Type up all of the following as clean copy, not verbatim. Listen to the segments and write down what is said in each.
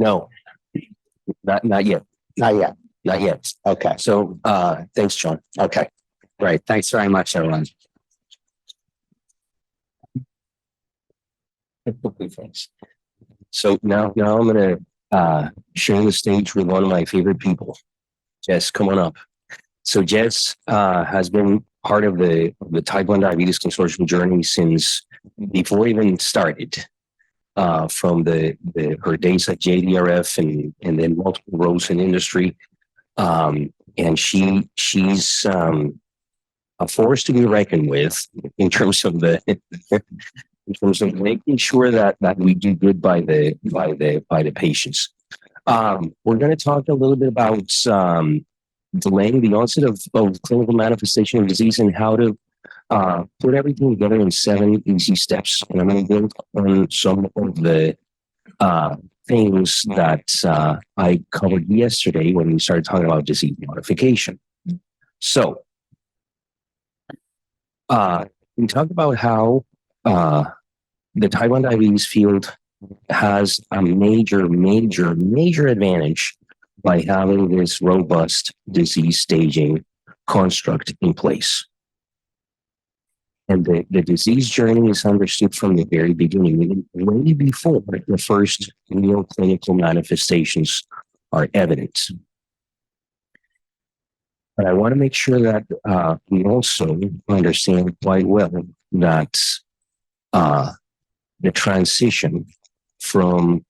No, not yet. Not yet. Not yet. Okay. So, thanks, John. Okay. Great. Thanks very much, everyone. So now I'm going to share the stage with one of my favorite people. Jess, come on up. So Jess has been part of the Type 1 Diabetes Consortium journey since before it even started. From her days at JDRF and then multiple roles in industry. And she's a force to be reckoned with in terms of making sure that we do good by the patients. We're going to talk a little bit about delaying the onset of clinical manifestation of disease and how to put everything together in 7 easy steps. And I'm going to build on some of the things that I covered yesterday when we started talking about disease modification. So, we talked about how the Type 1 diabetes field has a major advantage by having this robust disease staging construct in place. And the disease journey is understood from the very beginning, way before the first real clinical manifestations are evident. But I want to make sure that we also understand quite well that the transition from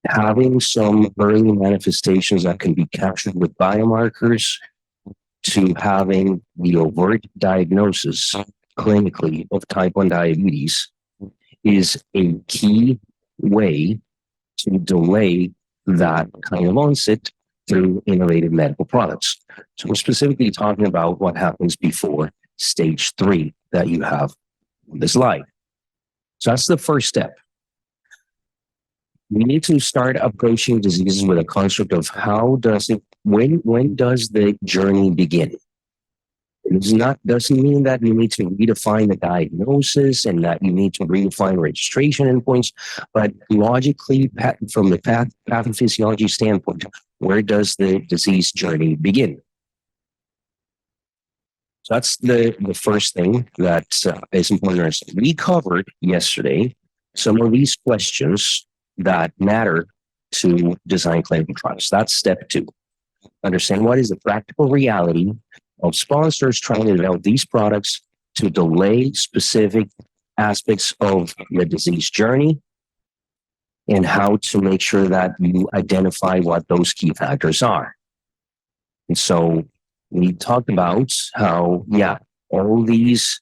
having some early manifestations that can be captured with biomarkers to having the overt diagnosis clinically of Type 1 diabetes is a key way to delay that kind of onset through innovative medical products. So we're specifically talking about what happens before stage 3 that you have on the slide. So that's the first step. We need to start approaching diseases with a construct of when does the journey begin? It doesn't mean that you need to redefine the diagnosis and that you need to redefine registration endpoints, but logically, from the pathophysiology standpoint, where does the disease journey begin? So that's the first thing that is important to understand. We covered yesterday some of these questions that matter to design clinical trials. That's step 2. Understand what is the practical reality of sponsors trying to develop these products to delay specific aspects of the disease journey and how to make sure that you identify what those key factors are. And so we talked about how, all these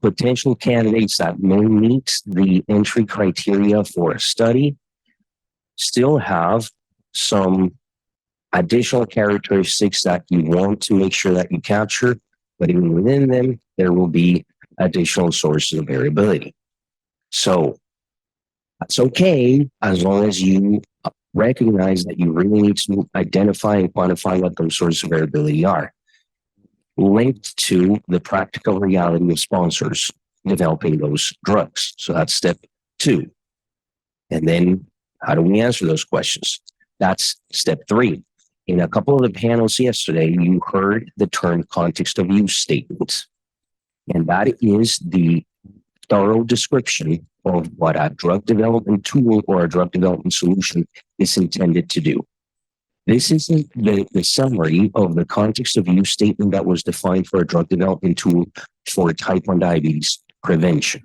potential candidates that may meet the entry criteria for a study still have some additional characteristics that you want to make sure that you capture, but even within them, there will be additional sources of variability. So that's okay as long as you recognize that you really need to identify and quantify what those sources of variability are, linked to the practical reality of sponsors developing those drugs. So that's step 2. And then how do we answer those questions? That's step 3. In a couple of the panels yesterday, you heard the term context of use statement. And that is the thorough description of what a drug development tool or a drug development solution is intended to do. This is the summary of the context of use statement that was defined for a drug development tool for Type 1 diabetes prevention.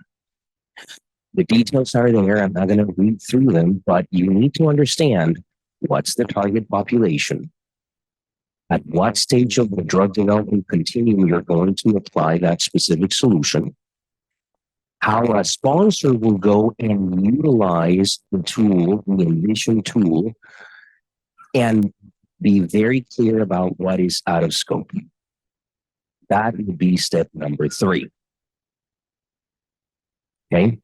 The details are there. I'm not going to read through them, but you need to understand what's the target population, at what stage of the drug development continuum you're going to apply that specific solution, how a sponsor will go and utilize the tool, the envision tool, and be very clear about what is out of scope. That would be step number 3. Okay.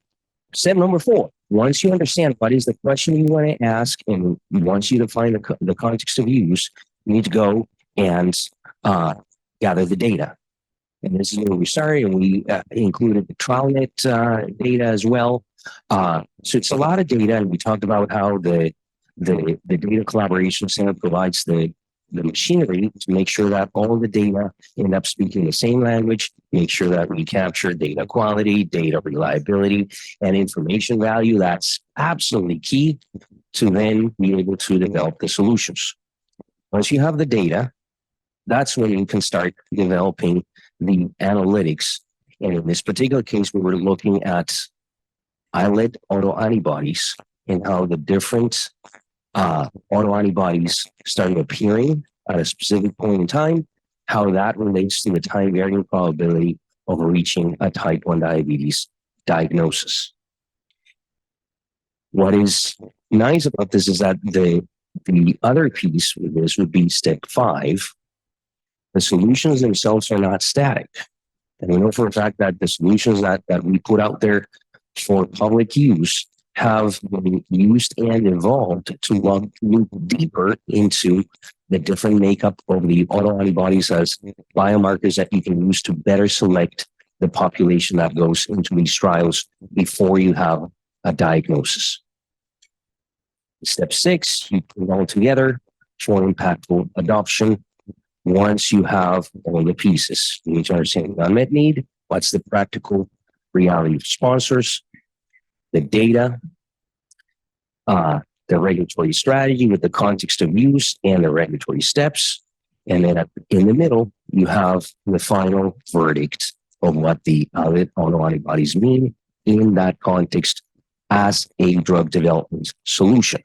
Step number 4. Once you understand what is the question you want to ask, and once you define the context of use, you need to go and gather the data. And this is where we started, and we included the TrialNet data as well. So it's a lot of data, and we talked about how the data collaboration center provides the machinery to make sure that all of the data end up speaking the same language, make sure that we capture data quality, data reliability, and information value. That's absolutely key to then be able to develop the solutions. Once you have the data, that's when you can start developing the analytics. And in this particular case, we were looking at islet autoantibodies and how the different autoantibodies started appearing at a specific point in time, how that relates to the time varying probability of reaching a type 1 diabetes diagnosis. What is nice about this is that the other piece with this would be step 5. The solutions themselves are not static. And we know for a fact that the solutions that we put out there for public use have been used and evolved to look deeper into the different makeup of the autoantibodies as biomarkers that you can use to better select the population that goes into these trials before you have a diagnosis. Step 6, you put it all together for impactful adoption. Once you have all the pieces, you need to understand the unmet need, what's the practical reality of sponsors, the data, the regulatory strategy with the context of use and the regulatory steps. And then in the middle, you have the final verdict of what the autoantibodies mean in that context as a drug development solution.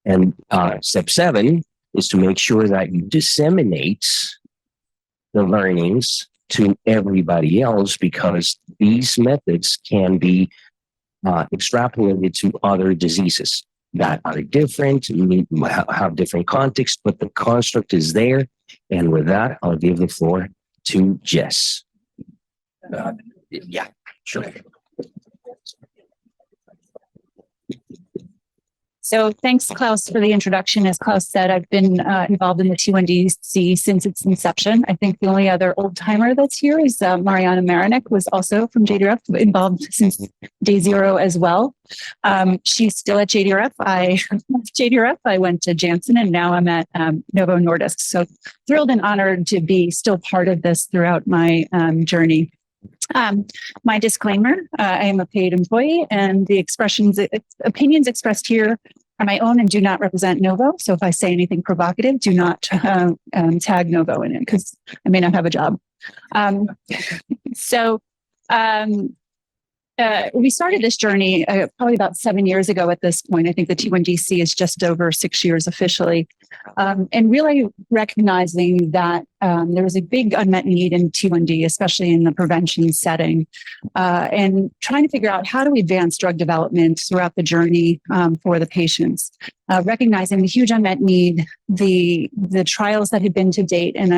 And step 7 is to make sure that you disseminate the learnings to everybody else, because these methods can be extrapolated to other diseases that are different, have different context, but the construct is there. And with that, I'll give the floor to Jess. Yeah, sure. So thanks, Klaus, for the introduction. As Klaus said, I've been involved in the T1D since its inception. I think the only other old timer that's here is Mariana Marinik, was also from JDRF, involved since day 0 as well. She's still at JDRF. I left JDRF. I went to Janssen, and now I'm at Novo Nordisk. So thrilled and honored to be still part of this throughout my journey. My disclaimer, I am a paid employee, and the opinions expressed here are my own and do not represent Novo. So if I say anything provocative, do not tag Novo in it, because I may not have a job. We started this journey probably about 7 years ago at this point. I think the T1DC is just over 6 years officially. And really recognizing that there was a big unmet need in T1D, especially in the prevention setting, and trying to figure out how do we advance drug development throughout the journey for the patients. Recognizing the huge unmet need, the trials that had been to date, and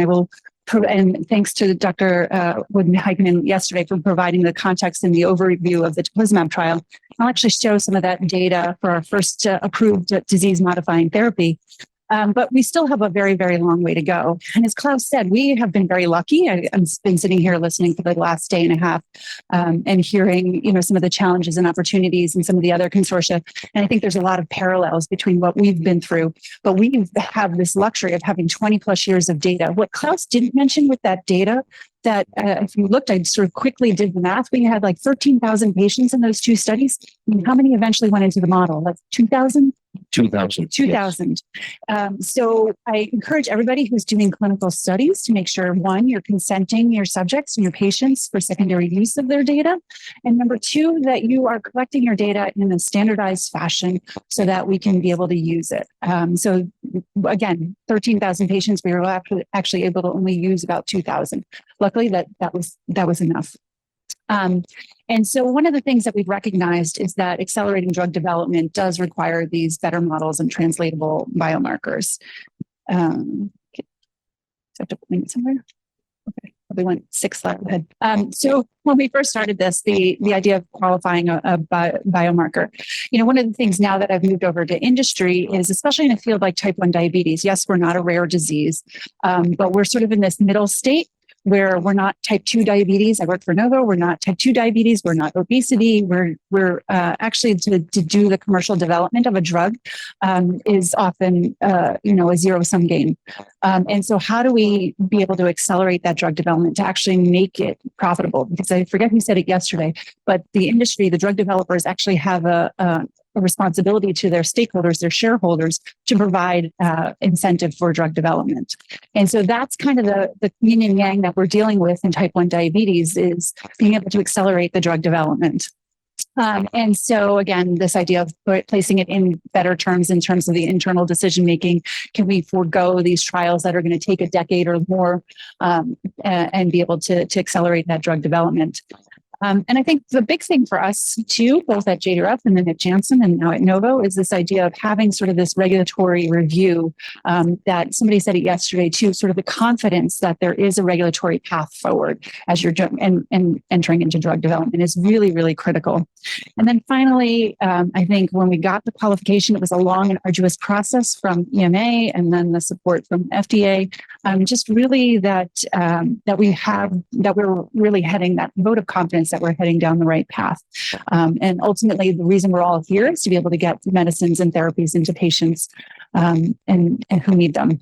and thanks to Dr. Wooden-Heikkinen yesterday for providing the context and the overview of the teplizumab trial. I'll actually show some of that data for our first approved disease-modifying therapy. But we still have a very, very long way to go. And as Klaus said, we have been very lucky. I've been sitting here listening for the last day and a half and hearing, some of the challenges and opportunities and some of the other consortia. And I think there's a lot of parallels between what we've been through. But we have this luxury of having 20 plus years of data. What Klaus didn't mention with that data, that if you looked, I sort of quickly did the math. We had like 13,000 patients in those 2 studies. I mean, how many eventually went into the model? That's 2,000? 2,000. 2,000. So I encourage everybody who's doing clinical studies to make sure, 1, you're consenting your subjects and your patients for secondary use of their data. And number 2, that you are collecting your data in a standardized fashion so that we can be able to use it. So again, 13,000 patients, we were actually able to only use about 2,000. Luckily, that was enough. And so one of the things that we've recognized is that accelerating drug development does require these better models and translatable biomarkers. Do I have to point it somewhere? Okay, probably went 6 slides ahead. So when we first started this, the idea of qualifying a biomarker, one of the things now that I've moved over to industry is, especially in a field like type 1 diabetes, yes, we're not a rare disease, but we're sort of in this middle state where we're not type 2 diabetes. I work for Novo. We're not type 2 diabetes. We're not obesity. We're actually to do the commercial development of a drug is often, a zero-sum game. And so how do we be able to accelerate that drug development to actually make it profitable? Because I forget who said it yesterday, but the industry, the drug developers actually have a responsibility to their stakeholders, their shareholders, to provide incentive for drug development. And so that's kind of the yin and yang that we're dealing with in type 1 diabetes, is being able to accelerate the drug development. And so again, this idea of placing it in better terms in terms of the internal decision making, can we forego these trials that are going to take a decade or more and be able to accelerate that drug development? And I think the big thing for us too, both at JDRF and then at Janssen and now at Novo, is this idea of having sort of this regulatory review that somebody said it yesterday too, sort of the confidence that there is a regulatory path forward as you're and entering into drug development is really, really critical. And then finally, I think when we got the qualification, it was a long and arduous process from EMA and then the support from FDA. Just really that we're really heading that vote of confidence that we're heading down the right path. And ultimately, the reason we're all here is to be able to get medicines and therapies into patients and who need them.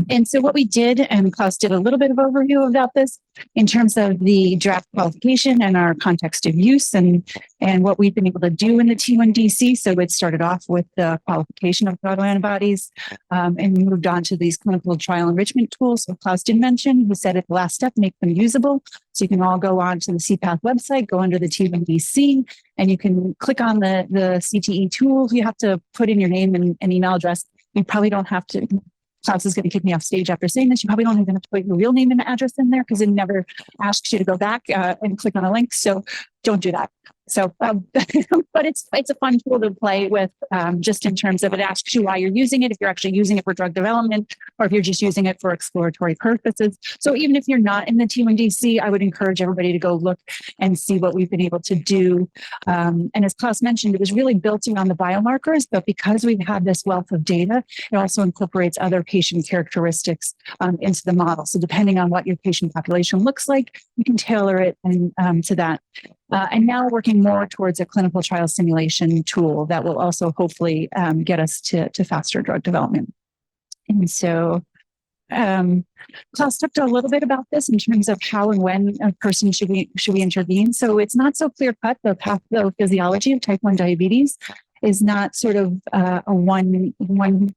And so what we did, and Klaus did a little bit of overview about this in terms of the draft qualification and our context of use and what we've been able to do in the T1DC. So it started off with the qualification of autoantibodies and moved on to these clinical trial enrichment tools. So Klaus did mention, he said at the last step, make them usable. So you can all go on to the CPATH website, go under the T1DC, and you can click on the CTE tool. You have to put in your name and email address. You probably don't have to. Klaus is going to kick me off stage after saying this. You probably don't even have to put your real name and address in there because it never asks you to go back and click on a link. So don't do that. So, but it's a fun tool to play with just in terms of it asks you why you're using it, if you're actually using it for drug development, or if you're just using it for exploratory purposes. So even if you're not in the T1DC, I would encourage everybody to go look and see what we've been able to do. And as Klaus mentioned, it was really building on the biomarkers, but because we've had this wealth of data, it also incorporates other patient characteristics into the model. So depending on what your patient population looks like, you can tailor it to that. And now working more towards a clinical trial simulation tool that will also hopefully get us to faster drug development. And so Klaus talked a little bit about this in terms of how and when a person should we intervene. So it's not so clear cut. The pathophysiology of type 1 diabetes is not sort of a one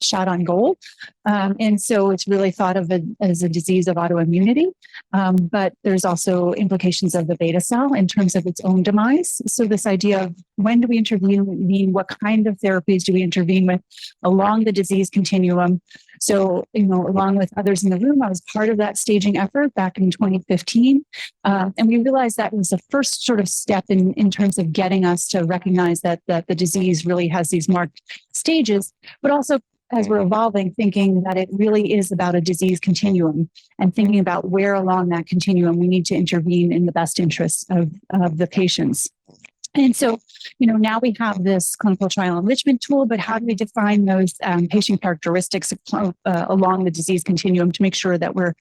shot on goal. And so it's really thought of as a disease of autoimmunity. But there's also implications of the beta cell in terms of its own demise. So this idea of when do we intervene, what kind of therapies do we intervene with along the disease continuum? So, along with others in the room, I was part of that staging effort back in 2015. And we realized that was the first sort of step in terms of getting us to recognize that the disease really has these marked stages, but also as we're evolving, thinking that it really is about a disease continuum and thinking about where along that continuum we need to intervene in the best interests of the patients. And so, now we have this clinical trial enrichment tool, but how do we define those patient characteristics along the disease continuum to make sure that we're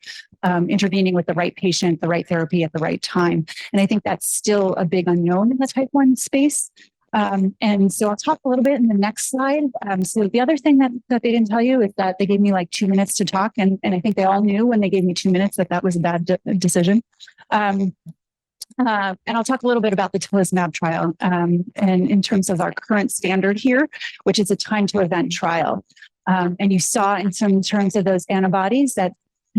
intervening with the right patient, the right therapy at the right time? And I think that's still a big unknown in the type 1 space. And so I'll talk a little bit in the next slide. So the other thing that they didn't tell you is that they gave me like 2 minutes to talk. And I think they all knew when they gave me 2 minutes that was a bad decision. And I'll talk a little bit about the tocilizumab trial and in terms of our current standard here, which is a time to event trial. And you saw in some terms of those antibodies that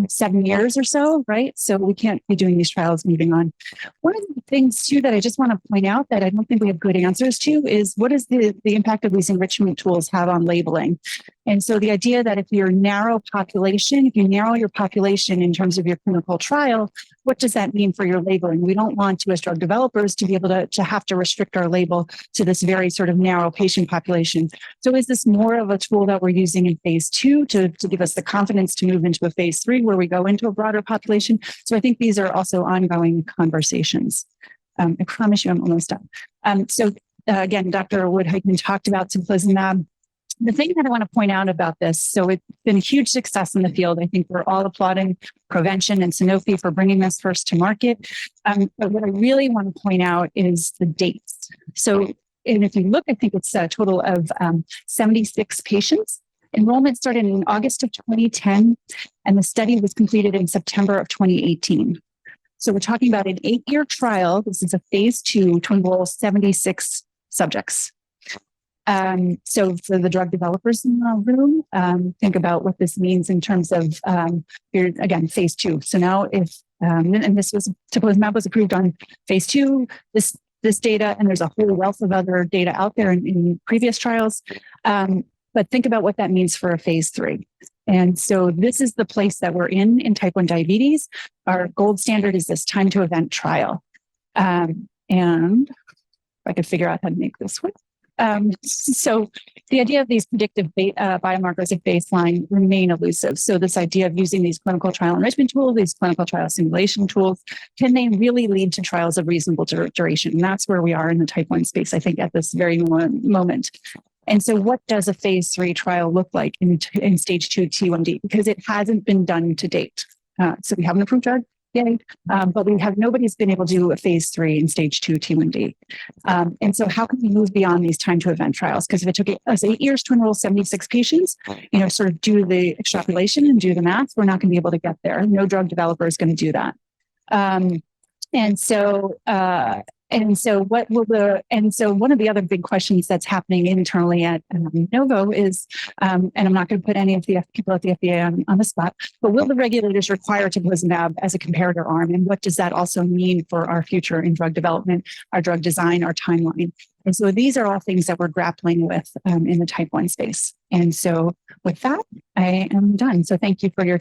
7 years or so, right? So we can't be doing these trials moving on. One of the things too that I just want to point out that I don't think we have good answers to is what does the impact of these enrichment tools have on labeling? And so the idea that if you narrow your population in terms of your clinical trial, what does that mean for your labeling? We don't want to, as drug developers, to be able to have to restrict our label to this very sort of narrow patient population. So is this more of a tool that we're using in phase 2 to give us the confidence to move into a phase 3 where we go into a broader population? So I think these are also ongoing conversations. I promise you I'm almost done. So again, Dr. Woodhuizen talked about tocilizumab. the thing that I want to point out about this, so it's been a huge success in the field. I think we're all applauding Provention and Sanofi for bringing this first to market. But what I really want to point out is the dates. So, and if you look, I think it's a total of 76 patients. Enrollment started in August of 2010, and the study was completed in September of 2018. So we're talking about an 8-year trial. This is a phase 2 to enroll 76 subjects. So for the drug developers in the room, think about what this means in terms of, again, phase 2. So now if, and this was, tocilizumab was approved on phase 2, this data, and there's a whole wealth of other data out there in previous trials. But think about what that means for a phase 3. And so this is the place that we're in type 1 diabetes. Our gold standard is this time to event trial. And if I could figure out how to make this work. So the idea of these predictive biomarkers at baseline remain elusive. So this idea of using these clinical trial enrichment tools, these clinical trial simulation tools, can they really lead to trials of reasonable duration? And that's where we are in the type 1 space, I think, at this very moment. And so what does a phase 3 trial look like in stage 2 T1D? Because it hasn't been done to date. So we have an approved drug, yay, but nobody's been able to do a phase 3 in stage 2 T1D. And so how can we move beyond these time to event trials? Because if it took us 8 years to enroll 76 patients, sort of do the extrapolation and do the math, we're not going to be able to get there. No drug developer is going to do that. And so one of the other big questions that's happening internally at Novo is, and I'm not going to put any of the people at the FDA on the spot, but will the regulators require tocilizumab as a comparator arm? And what does that also mean for our future in drug development, our drug design, our timeline? And so these are all things that we're grappling with in the type 1 space. And so with that, I am done. So thank you for your